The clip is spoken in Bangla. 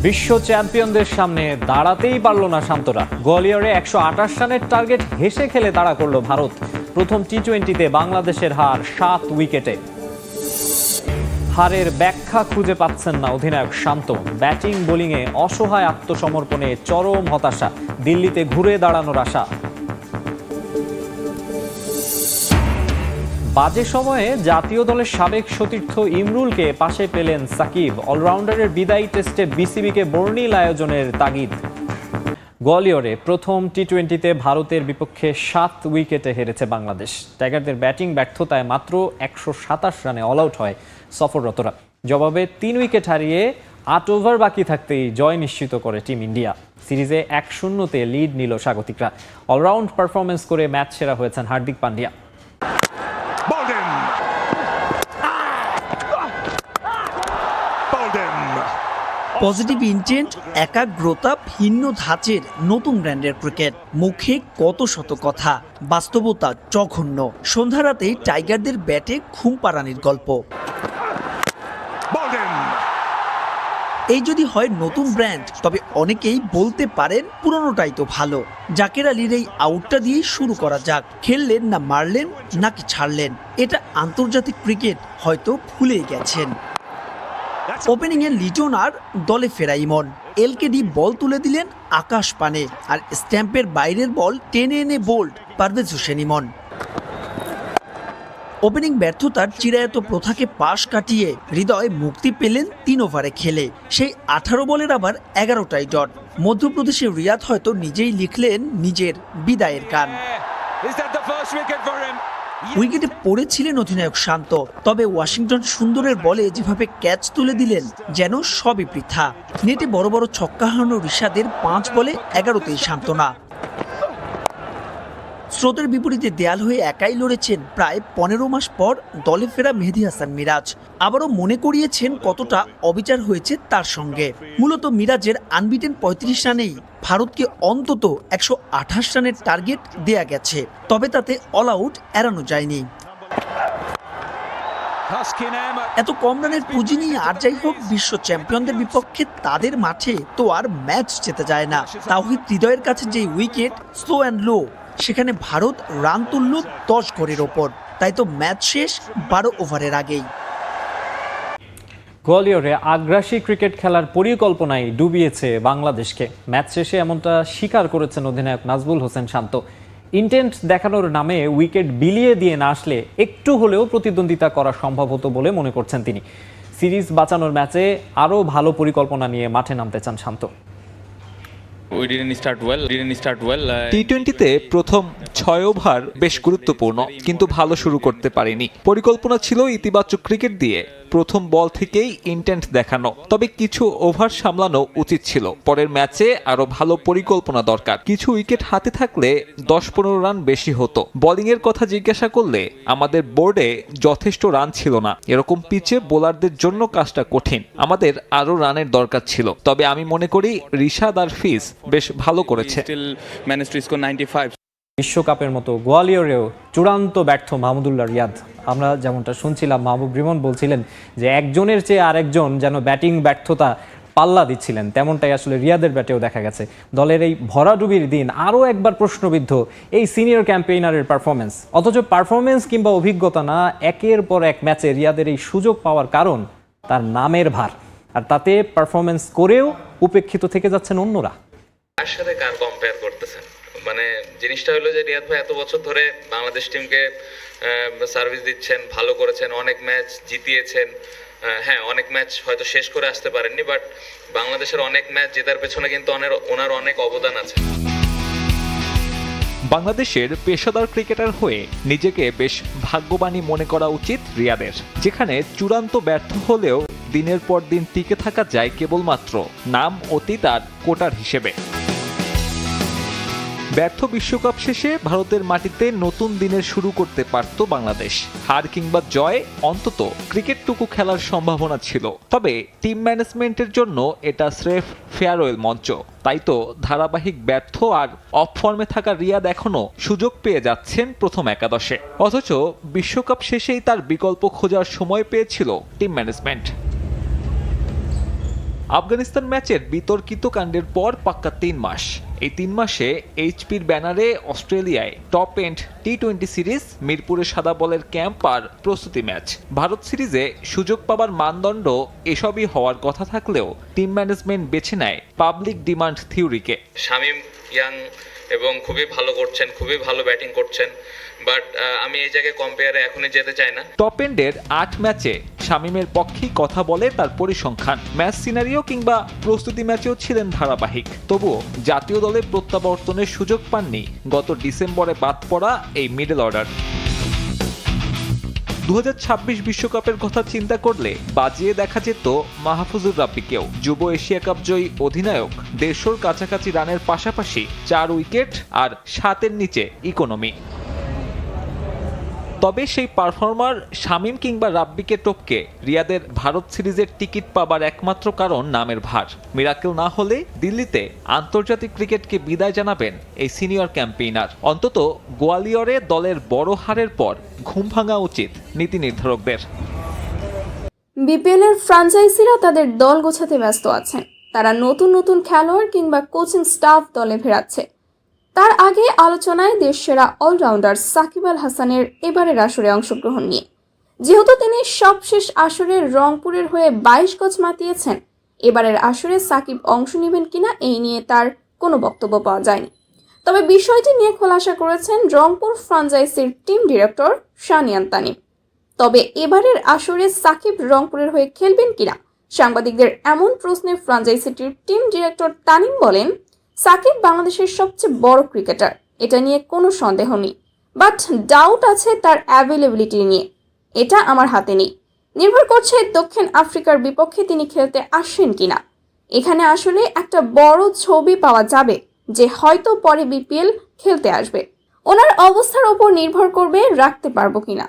বিশ্ব চ্যাম্পিয়নদের সামনে দাঁড়াতেই পারল না শান্তরা। গোয়ালিয়রে 128 রানের টার্গেট হেসে খেলে তাড়া করল ভারত। প্রথম টি-20তে বাংলাদেশের হার 7 উইকেটে। হারের ব্যাখ্যা খুঁজে পাচ্ছেন না অধিনায়ক শান্ত। ব্যাটিং বোলিংয়ে অসহায় আত্মসমর্পণে চরম হতাশা, দিল্লিতে ঘুরে দাঁড়ানোর আশা। বাজে সময়ে জাতীয় দলের সাবেক সতীর্থ ইমরুলকে পাশে পেলেন সাকিব। অলরাউন্ডারের বিদায়ী টেস্টে বিসিবিকে বর্ণিল আয়োজনের তাগিদ। গোয়ালিয়রে প্রথম টি-20তে ভারতের বিপক্ষে 7 উইকেটে হেরেছে বাংলাদেশ। টাইগারদের ব্যাটিং ব্যর্থতায় মাত্র 127 রানে অল আউট হয় সফররতরা। জবাবে 3 উইকেট হারিয়ে 8 ওভার বাকি থাকতেই জয় নিশ্চিত করে টিম ইন্ডিয়া। সিরিজে 1-0-তে লিড নিল স্বাগতিকরা। অলরাউন্ড পারফরমেন্স করে ম্যাচ সেরা হয়েছেন হার্দিক পান্ডিয়া। পজিটিভ ইন্টেন্ট, একাগ্রতা, ভিন্ন ধাঁচের নতুন ব্র্যান্ডের ক্রিকেট। মুখে কত শত কথা, বাস্তবতা জঘন্য। সন্ধ্যা রাতেই টাইগারদের ব্যাটে ঘুম পাড়ানির গল্প। এই যদি হয় নতুন ব্র্যান্ড, তবে অনেকেই বলতে পারেন পুরনোটাই তো ভালো। জাকের আলীর এই আউটটা দিয়েই শুরু করা যাক। খেললেন না মারলেন নাকি ছাড়লেন, এটা আন্তর্জাতিক ক্রিকেট হয়তো ভুলেই গেছেন। ওপেনিংয়ে লিটন আর দলে ফেরা ইমন। এলকেডি বল তুলে দিলেন আকাশ পানে, আর স্ট্যাম্পের বাইরের বল টেনে এনে বোল্ড পারভেজ হোসেন ইমন। ওপেনিং ব্যর্থতার চিরায়ত প্রথাকে পাশ কাটিয়ে হৃদয় মুক্তি পেলেন 3 ওভারে খেলে। সেই 18 বলের আবার 11টাই ডট। মধ্যপ্রদেশের রিয়াদ হয়তো নিজেই লিখলেন নিজের বিদায়ের গান। উইকেটে পড়েছিলেন অধিনায়ক শান্ত, তবে ওয়াশিংটন সুন্দরের বলে যেভাবে ক্যাচ তুলে দিলেন যেন সবই বৃথা। নেটে বড় বড় ছক্কা হারানো ঋষাদের 5 বলে 11তেই সান্ত্বনা। স্রোতের বিপরীতে দেয়াল হয়ে একাই লড়েছেন প্রায় 15 মাস পর দলে ফেরা মেহেদী হাসান মিরাজ। আবারও মনে করিয়েছেন কতটা অবিচার হয়েছে তার সঙ্গে। মূলত মিরাজের আনবিটেন 35 রানেই ভারতকে অন্তত 128 রানের টার্গেট দেয়া গেছে, তবে তাতে অল আউট এড়ানো যায়নি। এত কম রানের পুঁজি নিয়ে আর যাই হোক, বিশ্ব চ্যাম্পিয়নদের বিপক্ষে তাদের মাঠে তো আর ম্যাচ জেতা যায় না। তাওহিদ হৃদয়ের কাছে যে উইকেট স্লো অ্যান্ড লো, সেখানে ভারত রান তুলল 10 গড়ের ওপর। তাই তো ম্যাচ শেষ 12 ওভারের আগেই। গোয়ালিয়রে আগ্রাসী ক্রিকেট খেলার পরিকল্পনায় ডুবিয়েছে বাংলাদেশকে। ম্যাচ শেষে এমনটা স্বীকার করেছেন অধিনায়ক নাজবুল হোসেন শান্ত। ইন্টেন্ট দেখানোর নামে উইকেট বিলিয়ে দিয়ে না আসলে একটু হলেও প্রতিদ্বন্দ্বিতা করা সম্ভব হতো বলে মনে করছেন তিনি। সিরিজ বাঁচানোর ম্যাচে আরও ভালো পরিকল্পনা নিয়ে মাঠে নামতে চান শান্ত। টি-20তে প্রথম 6 ওভার বেশ গুরুত্বপূর্ণ, কিন্তু ভালো শুরু করতে পারিনি। পরিকল্পনা ছিল ইতিবাচক ক্রিকেট দিয়ে প্রথম বল থেকেই ইন্টেন্ট দেখানো, তবে কিছু ওভার সামলানো উচিত ছিল। পরের ম্যাচে আরো ভালো পরিকল্পনা দরকার। কিছু উইকেট হাতে থাকলে 10-15 রান বেশি হতো। বোলিং এর কথা জিজ্ঞাসা করলে আমাদের বোর্ডে যথেষ্ট রান ছিল না। এরকম পিচে বোলারদের জন্য কাজটা কঠিন। আমাদের আরো রানের দরকার ছিল, তবে আমি মনে করি রিশাদ আর ফিজ বেশ ভালো করেছে। বিশ্বকাপের মতো গোয়ালিয়রেও চূড়ান্ত ব্যর্থ মাহমুদুল্লাহ রিয়াদ। আমরা যেমনটা শুনছিলাম, মাহবুব রিমন বলছিলেন যে একজনের চেয়ে আরেকজন যেন ব্যাটিং ব্যর্থতা পাল্লা দিচ্ছিলেন, তেমনটাই আসলে রিয়াদের ব্যাটেও দেখা গেছে। দলের এই ভরাডুবির দিন আরও একবার প্রশ্নবিদ্ধ এই সিনিয়র ক্যাম্পেইনারের পারফরমেন্স। অথচ পারফরমেন্স কিংবা অভিজ্ঞতা না, একের পর এক ম্যাচে রিয়াদের এই সুযোগ পাওয়ার কারণ তার নামের ভার, আর তাতে পারফরমেন্স করেও উপেক্ষিত থেকে যাচ্ছেন অন্যরা। কার সাথে কার কম্পেয়ার করতেছেন? মানে জিনিসটা হলো যে রিয়াদ ভাই এত বছর ধরে বাংলাদেশ টিমকে সার্ভিস দিচ্ছেন, ভালো করেছেন, অনেক ম্যাচ জিতিয়েছেন। হ্যাঁ, অনেক ম্যাচ হয়তো শেষ করে আসতে পারেননি, বাট বাংলাদেশের অনেক ম্যাচ জেতার পেছনে কিন্তু ওনার অনেক অবদান আছে। বাংলাদেশের পেশাদার ক্রিকেটার হয়ে নিজেকে বেশ ভাগ্যবানই মনে করা উচিত রিয়াদের, যেখানে চূড়ান্ত ব্যর্থ হলেও দিনের পর দিন টিকে থাকা যায় কেবলমাত্র নাম, অতীত আর কোটার হিসেবে। ব্যর্থ বিশ্বকাপ শেষে ভারতের মাটিতে নতুন দিনের শুরু করতে পারত বাংলাদেশ। হার কিংবা জয়, অন্তত ক্রিকেটটুকু খেলার সম্ভাবনা ছিল। তবে টিম ম্যানেজমেন্টের জন্য এটা স্রেফ ফেয়ারওয়েল মঞ্চ। তাই তো ধারাবাহিক ব্যর্থ আর অফ ফর্মে থাকা রিয়াদ এখনো সুযোগ পেয়ে যাচ্ছেন প্রথম একাদশে। অথচ বিশ্বকাপ শেষেই তার বিকল্প খোঁজার সময় পেয়েছিল টিম ম্যানেজমেন্ট। আফগানিস্তান ম্যাচের বিতর্কিত কাণ্ডের পর পাক্কা 3 মাস। এই 3 মাসে এইচপির ব্যানারে অস্ট্রেলিয়ায় টপ এন্ড টি-20 সিরিজ, মিরপুরে সাদা বলের ক্যাম্প আর প্রস্তুতি ম্যাচ। ভারত সিরিজে সুযোগ পাবার মানদণ্ড এসবই হওয়ার কথা থাকলেও টিম ম্যানেজমেন্ট বেছে নেয় পাবলিক ডিমান্ড থিওরিকে। শামীম ইয়াং এবং খুবই ভালো করছেন, খুবই ভালো ব্যাটিং করছেন, বাট আমি এই জায়গায় কম্পেয়ারে এখনই যেতে চাই না। টপ এন্ডের 8 ম্যাচে শামীমের পক্ষেই কথা বলে তার পরিসংখ্যান। ম্যাচ সিনারিও কিংবা প্রস্তুতি ম্যাচেও ছিলেন ধারাবাহিক। তবুও জাতীয় দলে প্রত্যাবর্তনের সুযোগ পাননি গত ডিসেম্বরে বাদ পড়া এই মিডল অর্ডার। 2026 বিশ্বকাপের কথা চিন্তা করলে বাজিয়ে দেখা যেত মাহফুজুর রাব্বিকেও। যুব এশিয়া কাপ জয়ী অধিনায়ক 150-র কাছাকাছি রানের পাশাপাশি 4 উইকেট আর 7-এর নিচে ইকোনমি। তবে সেই পারফর্মার শামীম কিংবা রাব্বিকে টপকে রিয়াদের ভারত সিরিজের টিকিট পাবার একমাত্র কারণ নামের ভার। মিরাকেল না হলে দিল্লিতে আন্তর্জাতিক ক্রিকেটকে বিদায় জানাবেন এই সিনিয়র ক্যাম্পেইনার। অন্তত গোয়ালিয়রে দলের বড় হারের পর ঘুম ভাঙা উচিত নীতি নির্ধারকদের। বিপিএল এর ফ্র্যাঞ্চাইজিরা তাদের দল গোছাতে ব্যস্ত আছেন। তারা নতুন নতুন খেলোয়াড় কিংবা কোচিং স্টাফ দলে ফেরাচ্ছে। তার আগে আলোচনায় দেশসেরা অলরাউন্ডার সাকিব আল হাসানের এবারের আসরে অংশগ্রহণ নিয়ে। যেহেতু তিনি সবশেষ আসরে রংপুরের হয়ে 22 গজ মাতিয়েছেন, এবারের আসরে সাকিব অংশ নেবেন কিনা এই নিয়ে তার কোনো বক্তব্য পাওয়া যায়নি। তবে বিষয়টি নিয়ে খোলাসা করেছেন রংপুর ফ্র্যাঞ্চাইজির টিম ডিরেক্টর শানিয়ান তানিম। তবে এবারের আসরে সাকিব রংপুরের হয়ে খেলবেন কিনা সাংবাদিকদের এমন প্রশ্নে ফ্র্যাঞ্চাইজিটির টিম ডিরেক্টর তানিম বলেন, সাকিব বাংলাদেশের সবচেয়ে বড় ক্রিকেটার, এটা নিয়ে কোনো সন্দেহ নেই, বাট ডাউট আছে তার অ্যাভেলেবিলিটি নিয়ে। এটা আমার হাতে নেই, নির্ভর করছে দক্ষিণ আফ্রিকার বিপক্ষে তিনি খেলতে আসেন কিনা। এখানে আসলে একটা বড় ছবি পাওয়া যাবে যে হয়তো পরে বিপিএল খেলতে আসবে। ওনার অবস্থার ওপর নির্ভর করবে রাখতে পারবো কিনা।